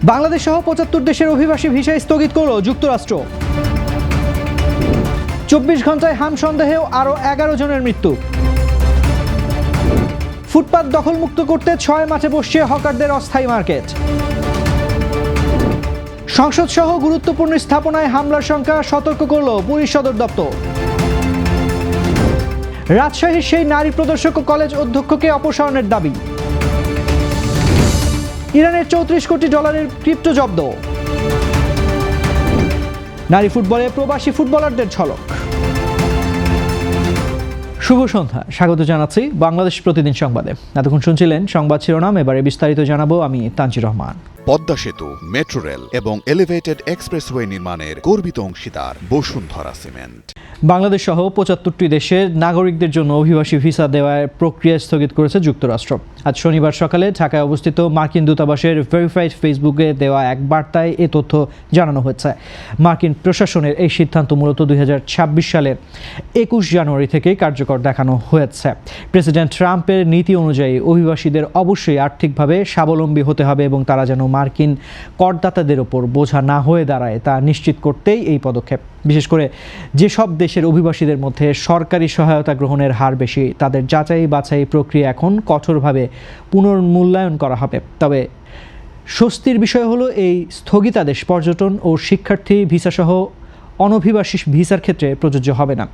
বাংলাদেশ সহ ৭৫ দেশের অভিবাসী ভিসা স্থগিত করল যুক্তরাষ্ট্র। ২৪ ঘন্টায় হাম সন্দেহেও আরও ১১ জনের মৃত্যু। ফুটপাত দখলমুক্ত করতে ৬ মাঠে বসছে হকারদের অস্থায়ী মার্কেট। সংসদ সহ গুরুত্বপূর্ণ স্থাপনায় হামলার শঙ্কা, সতর্ক করল পুলিশ সদর দপ্তর। রাজশাহীর সেই নারী প্রদর্শক ও কলেজ অধ্যক্ষকে অপসারণের দাবি। ইরানের ৩৪ কোটি ডলারের ক্রিপ্টো জব্দ। নারী ফুটবলে প্রবাসী ফুটবলারদের ঝলক। শুভ সন্ধ্যা, স্বাগত জানাচ্ছি বাংলাদেশ প্রতিদিন সংবাদে। এতক্ষণ শুনছিলেন সংবাদ শিরোনাম, এবারে বিস্তারিত জানাবো আমি তানজির রহমান। পদ্মা সেতু, মেট্রো রেল এবং এলিভেটেড এক্সপ্রেসওয়ে নির্মাণের গর্বিত অংশীদার বসুন্ধরা সিমেন্ট। বাংলাদেশ সহ ৭৫টি দেশের নাগরিকদের জন্য অভিবাসী ভিসা দেওয়ার প্রক্রিয়া স্থগিত করেছে যুক্তরাষ্ট্র। আজ শনিবার সকালে ঢাকায় অবস্থিত মার্কিন দূতাবাসের ভেরিফাইড ফেসবুকে দেওয়া এক বার্তায় এ তথ্য জানানো হয়েছে। মার্কিন প্রশাসনের এই সিদ্ধান্ত মূলত ২০২৬ সালের ২১ জানুয়ারি থেকে কার্যকর দেখানো হয়েছে। প্রেসিডেন্ট ট্রাম্পের নীতি অনুযায়ী অভিবাসীদের অবশ্যই আর্থিকভাবে স্বাবলম্বী হতে হবে এবং তারা যেন মার্কিন করদাতাদের ওপর বোঝা না হয়ে দাঁড়ায় তা নিশ্চিত করতেই এই পদক্ষেপ। বিশেষ করে যেসব দেশের অভিবাসীদের মধ্যে সরকারি সহায়তা গ্রহণের হার বেশি, তাদের যাচাই বাছাই প্রক্রিয়া এখন কঠোরভাবে পুনর্মূল্যায়ন করা হবে। তবে স্বস্তির বিষয় হলো এই স্থগিতাদেশ পর্যটন ও শিক্ষার্থী ভিসাসহ অনভিবাসী ভিসার ক্ষেত্রে প্রযোজ্য হবে না।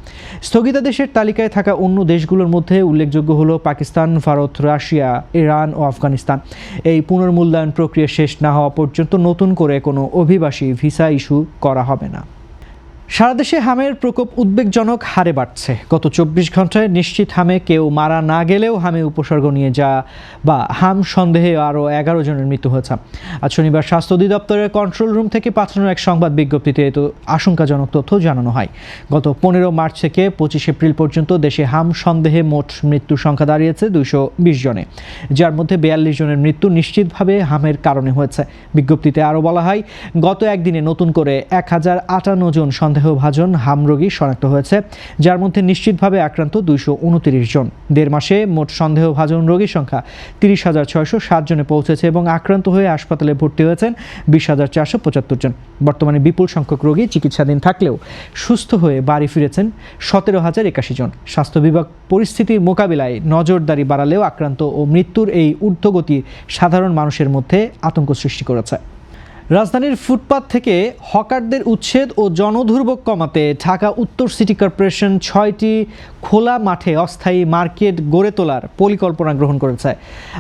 স্থগিতাদেশের তালিকায় থাকা অন্য দেশগুলোর মধ্যে উল্লেখযোগ্য হলো পাকিস্তান, ভারত, রাশিয়া, ইরান ও আফগানিস্তান। এই পুনর্মূল্যায়ন প্রক্রিয়া শেষ না হওয়া পর্যন্ত নতুন করে কোনো অভিবাসী ভিসা ইস্যু করা হবে না। সারা দেশে হামের প্রকোপ উদ্বেগজনক হারে বাড়ছে। গত ২৪ ঘন্টায় নিশ্চিত হামে কেউ মারা না গেলেও হামে উপসর্গ নিয়ে বা হাম সন্দেহে আরও ১১ জনের মৃত্যু হয়েছে। আজ শনিবার স্বাস্থ্য অধিদপ্তরের কন্ট্রোল রুম থেকে পাঠানো এক সংবাদ বিজ্ঞপ্তিতে এত আশঙ্কাজনক তথ্য জানানো হয়। গত ১৫ মার্চ থেকে ২৫ এপ্রিল পর্যন্ত দেশে হাম সন্দেহে মোট মৃত্যুর সংখ্যা দাঁড়িয়েছে ২২০ জনে, যার মধ্যে ৪২ জনের মৃত্যু নিশ্চিতভাবে হামের কারণে হয়েছে। বিজ্ঞপ্তিতে আরও বলা হয়, গত একদিনে নতুন করে ১০৫৮ জন সন্দেহভাজন হাম রোগী শনাক্ত হয়েছে, যার মধ্যে নিশ্চিতভাবে আক্রান্ত ২২৯ জন। দেড় মাসে মোট সন্দেহভাজন রোগীর সংখ্যা ৩০৬০৭ জনে পৌঁছেছে এবং আক্রান্ত হয়ে হাসপাতালে ভর্তি হয়েছেন ২০৪৭৫ জন। বর্তমানে বিপুল সংখ্যক রোগী চিকিৎসাধীন থাকলেও সুস্থ হয়ে বাড়ি ফিরেছেন ১৭,০৮১ জন। স্বাস্থ্য বিভাগ পরিস্থিতির মোকাবিলায় নজরদারি বাড়ালেও আক্রান্ত ও মৃত্যুর এই ঊর্ধ্বগতি সাধারণ মানুষের মধ্যে আতঙ্ক সৃষ্টি করেছে। রাজধানীর ফুটপাত থেকে হকারদের উচ্ছেদ ও জনদুর্ভোগ কমাতে ঢাকা উত্তর সিটি কর্পোরেশন ৬টি খোলা মাঠে অস্থায়ী মার্কেট গড়ে তোলার পরিকল্পনা গ্রহণ করেছে।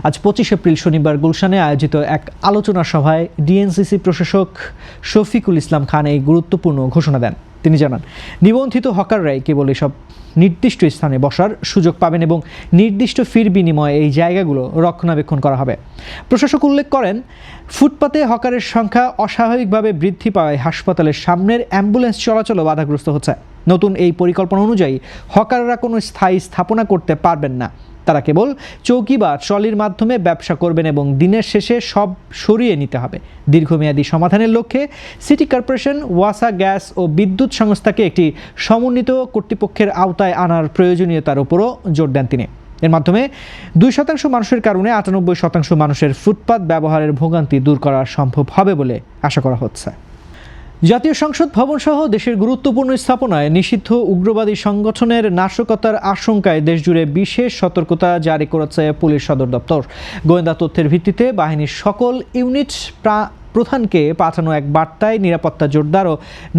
আজ ২৫ এপ্রিল শনিবার গুলশানে আয়োজিত এক আলোচনা সভায় ডিএনসিসি প্রশাসক শফিকুল ইসলাম খান এই গুরুত্বপূর্ণ ঘোষণা দেন। তিনি জানান, নিবন্ধিত হকাররাই কেবল এসব নির্দিষ্ট স্থানে বসার সুযোগ পাবেন এবং নির্দিষ্ট ফির বিনিময়ে এই জায়গাগুলো রক্ষণাবেক্ষণ করা হবে। প্রশাসক উল্লেখ করেন, ফুটপাতে হকারের সংখ্যা অস্বাভাবিকভাবে বৃদ্ধি পাওয়ায় হাসপাতালের সামনের অ্যাম্বুলেন্স চলাচলও বাধাগ্রস্ত হচ্ছে। নতুন এই পরিকল্পনা অনুযায়ী হকাররা কোনো স্থায়ী স্থাপনা করতে পারবেন না। তারা কেবল চৌকি বা ট্রলির মাধ্যমে ব্যবসা করবেন এবং দিনের শেষে সব সরিয়ে নিতে হবে। দীর্ঘমেয়াদী সমাধানের লক্ষ্যে সিটি কর্পোরেশন, ওয়াসা গ্যাস ও বিদ্যুৎ সংস্থাকে একটি সমন্বিত কর্তৃপক্ষের আওতায় আনার প্রয়োজনীয়তার উপরও জোর দেন তিনি। এর মাধ্যমে ২% মানুষের কারণে ৯৮% মানুষের ফুটপাত ব্যবহারের ভোগান্তি দূর করা সম্ভব হবে বলে আশা করা হচ্ছে। জাতীয় সংসদ ভবন সহ দেশের গুরুত্বপূর্ণ স্থাপনায় নিষিদ্ধ উগ্রবাদী সংগঠনের নাশকতার আশঙ্কায় দেশজুড়ে বিশেষ সতর্কতা জারি করেছে পুলিশ সদর দপ্তর। গোয়েন্দা তথ্যের ভিত্তিতে বাহিনীর সকল ইউনিট প্রধানকে পাঠানো এক বার্তায় নিরাপত্তা জোরদার ও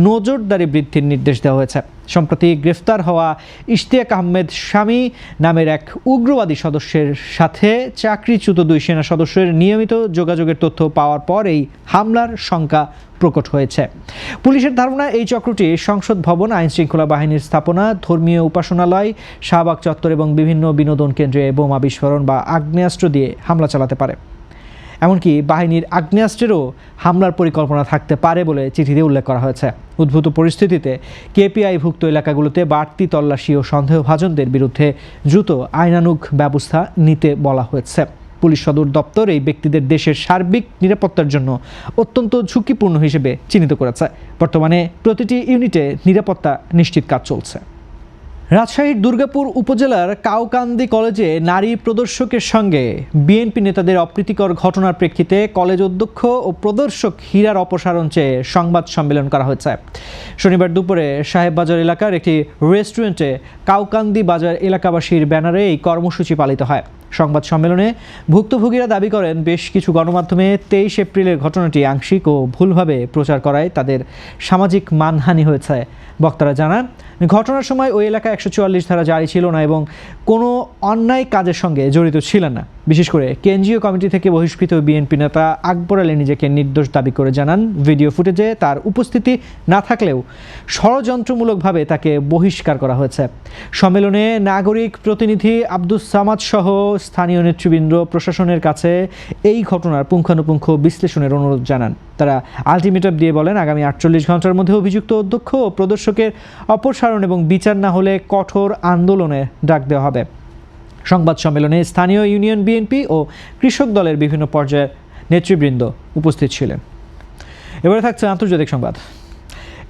নজরদারি বৃদ্ধির নির্দেশ দেওয়া হয়েছে। সম্প্রতি গ্রেফতার হওয়া ইশতিয়াক আহমেদ শামী নামের এক উগ্রবাদী সদস্যের সাথে চাকরিচ্যুত ২ সেনা সদস্যের নিয়মিত যোগাযোগের তথ্য পাওয়ার পর এই হামলার শঙ্কা প্রকট হয়েছে। পুলিশের ধারণা, এই চক্রটি সংসদ ভবন, আইনশৃঙ্খলা বাহিনীর স্থাপনা, ধর্মীয় উপাসনালয়, শাহবাগ চত্বর এবং বিভিন্ন বিনোদন কেন্দ্রে বোমা বিস্ফোরণ বা আগ্নেয়াস্ত্র দিয়ে হামলা চালাতে পারে। এমনকি বাহিনীর আগ্নেয়াস্ত্রেরও হামলার পরিকল্পনা থাকতে পারে বলে চিঠিতে উল্লেখ করা হয়েছে। উদ্ভূত পরিস্থিতিতে কেপিআইভুক্ত এলাকাগুলোতে বাড়তি তল্লাশি ও সন্দেহভাজনদের বিরুদ্ধে দ্রুত আইনানুগ ব্যবস্থা নিতে বলা হয়েছে। পুলিশ সদর দপ্তর এই ব্যক্তিদের দেশের সার্বিক নিরাপত্তার জন্য অত্যন্ত ঝুঁকিপূর্ণ হিসেবে চিহ্নিত করেছে। বর্তমানে প্রতিটি ইউনিটে নিরাপত্তা নিশ্চিত কাজ চলছে। রাজশাহীর দুর্গাপুর উপজেলার কাউকান্দি কলেজে নারী প্রদর্শকের সঙ্গে বিএনপি নেতাদের অপ্রীতিকর ঘটনার প্রেক্ষিতে কলেজ অধ্যক্ষ ও প্রদর্শক হীরার অপসারণ চেয়ে সংবাদ সম্মেলন করা হয়েছে। শনিবার দুপুরে সাহেববাজার এলাকার একটি রেস্টুরেন্টে কাউকান্দি বাজার এলাকাবাসীর ব্যানারে এই কর্মসূচি পালিত হয়। সংবাদ সম্মেলনে ভুক্তভোগীরা দাবি করেন, বেশ কিছু গণমাধ্যমে 23 এপ্রিলের ঘটনাটি আংশিক ও ভুলভাবে প্রচার করায় তাদের সামাজিক মানহানি হয়েছে। বক্তারা জানান, ঘটনার সময় ওই এলাকায় 144 ধারা জারি ছিল না এবং কোনো অন্যায় কাজের সঙ্গে জড়িত ছিলেন না। বিশেষ করে কেন্দ্রীয় কমিটি থেকে বহিষ্কৃত বিএনপি নেতা আকবর আলী নিজেকে নির্দোষ দাবি করে জানান, ভিডিও ফুটেজে তার উপস্থিতি না থাকলেও ষড়যন্ত্রমূলকভাবে তাকে বহিষ্কার করা হয়েছে। সম্মেলনে নাগরিক প্রতিনিধি আব্দুস সামাদ সহ স্থানীয় নেতৃবৃন্দ প্রশাসনের কাছে এই ঘটনার পুঙ্খানুপুঙ্খ বিশ্লেষণের অনুরোধ জানান। তারা আলটিমেটাম দিয়ে বলেন, আগামী 48 ঘন্টার মধ্যে অভিযুক্ত অধ্যক্ষ ও প্রদর্শকের অপসারণ এবং বিচার না হলে কঠোর আন্দোলনে ডাক দেওয়া হবে। সংবাদ সম্মেলনে স্থানীয় ইউনিয়ন বিএনপি ও কৃষক দলের বিভিন্ন পর্যায়ের নেতৃবৃন্দ উপস্থিত ছিলেন। এবারে থাকছে আন্তর্জাতিক সংবাদ।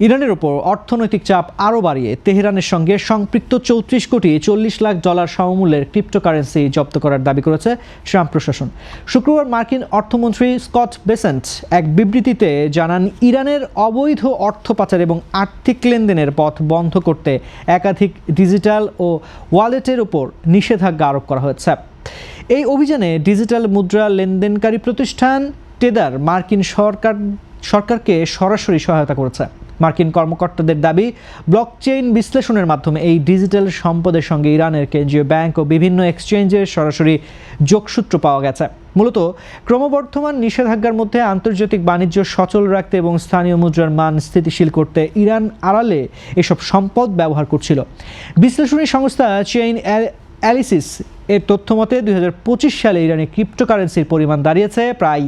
ইরানের ওপর অর্থনৈতিক চাপ আরও বাড়িয়ে তেহরানের সঙ্গে সম্পৃক্ত 34 কোটি 40 লাখ ডলার সমমূল্যের ক্রিপ্টোকারেন্সি জব্দ করার দাবি করেছে ট্রাম্প প্রশাসন। শুক্রবার মার্কিন অর্থমন্ত্রী স্কট বেসেন্ট এক বিবৃতিতে জানান, ইরানের অবৈধ অর্থ পাচার এবং আর্থিক লেনদেনের পথ বন্ধ করতে একাধিক ডিজিটাল ও ওয়ালেটের উপর নিষেধাজ্ঞা আরোপ করা হয়েছে। এই অভিযানে ডিজিটাল মুদ্রা লেনদেনকারী প্রতিষ্ঠান টেদার মার্কিন সরকারকে সরাসরি সহায়তা করেছে। মার্কিন কর্মকর্তাদের দাবি, ব্লকচেইন বিশ্লেষণের মাধ্যমে এই ডিজিটাল সম্পদের সঙ্গে ইরানের কেন্দ্রীয় ব্যাংক ও বিভিন্ন এক্সচেঞ্জের সরাসরি যোগসূত্র পাওয়া গেছে। মূলত ক্রমবর্ধমান নিষেধাজ্ঞার মধ্যে আন্তর্জাতিক বাণিজ্য সচল রাখতে এবং স্থানীয় মুদ্রার মান স্থিতিশীল করতে ইরান আড়ালে এসব সম্পদ ব্যবহার করছিল। বিশ্লেষণী সংস্থা চেইন অ্যালিসিস এর তথ্যমতে 2025 সালে ইরানে ক্রিপ্টোকারেন্সির পরিমাণ দাঁড়িয়েছে প্রায়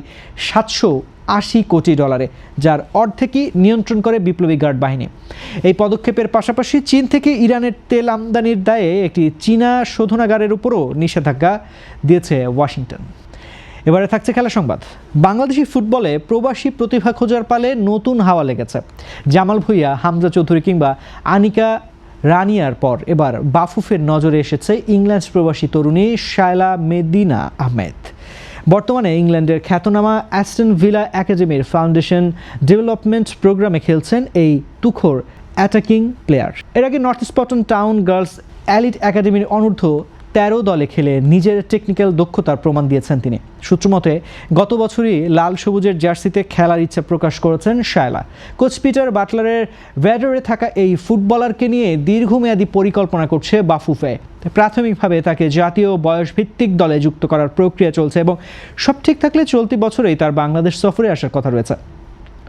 780 কোটি ডলারে, যার অর্ধেকই নিয়ন্ত্রণ করে বিপ্লবী গার্ড বাহিনী। এই পদক্ষেপের পাশাপাশি চীন থেকে ইরানের তেল আমদানির দায়ে একটি চীনা শোধনাগারের উপরও নিষেধাজ্ঞা দিয়েছে ওয়াশিংটন। এবারে থাকছে খেলা সংবাদ। বাংলাদেশি ফুটবলে প্রবাসী প্রতিভা খোঁজার পালে নতুন হাওয়া লেগেছে। জামাল ভুঁইয়া, হামজা চৌধুরী কিংবা আনিকা রানিয়ার পর এবার বাফুফের নজরে এসেছে ইংল্যান্ড প্রবাসী তরুণী শায়লা মেদিনা আহমেদ। বর্তমানে ইংল্যান্ডের খ্যাতনামা অ্যাস্টন ভিলা একাডেমির ফাউন্ডেশন ডেভেলপমেন্ট প্রোগ্রামে খেলছেন এই তুখোর অ্যাটাকিং প্লেয়ার। এর আগে নর্থ স্পটন টাউন গার্লস এলিট একাডেমির অনূর্ধ্ব 13 দলে খেলে নিজের টেকনিক্যাল দক্ষতার প্রমাণ দিয়েছেন তিনি। সূত্রমতে গত বছরই লাল সবুজের জার্সিতে খেলার ইচ্ছা প্রকাশ করেছেন শায়লা। কোচ পিটার বাটলারের ভ্যাডারে থাকা এই ফুটবলারকে নিয়ে দীর্ঘমেয়াদী পরিকল্পনা করছে বাফুফে। প্রাথমিকভাবে তাকে জাতীয় বয়সভিত্তিক দলে যুক্ত করার প্রক্রিয়া চলছে এবং সব ঠিক থাকলে চলতি বছরেই তার বাংলাদেশ সফরে আসার কথা রয়েছে।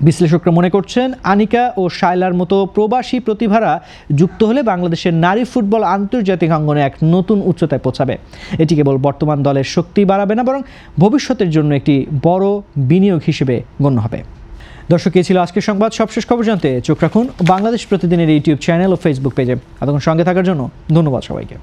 বিশ্লেষকরা মনে করছেন, আনিকা ও শায়লার মতো প্রবাসী প্রতিভারা যুক্ত হলে বাংলাদেশের নারী ফুটবল আন্তর্জাতিক অঙ্গনে এক নতুন উচ্চতায় পৌঁছাবে। এটি কেবল বর্তমান দলের শক্তি বাড়াবে না, বরং ভবিষ্যতের জন্য একটি বড় বিনিয়োগ হিসেবে গণ্য হবে। দর্শক, এই ছিল আজকের সংবাদ। সবশেষ খবর জানতে চোখ রাখুন বাংলাদেশ প্রতিদিনের ইউটিউব চ্যানেল ও ফেসবুক পেজে। এতক্ষণ সঙ্গে থাকার জন্য ধন্যবাদ সবাইকে।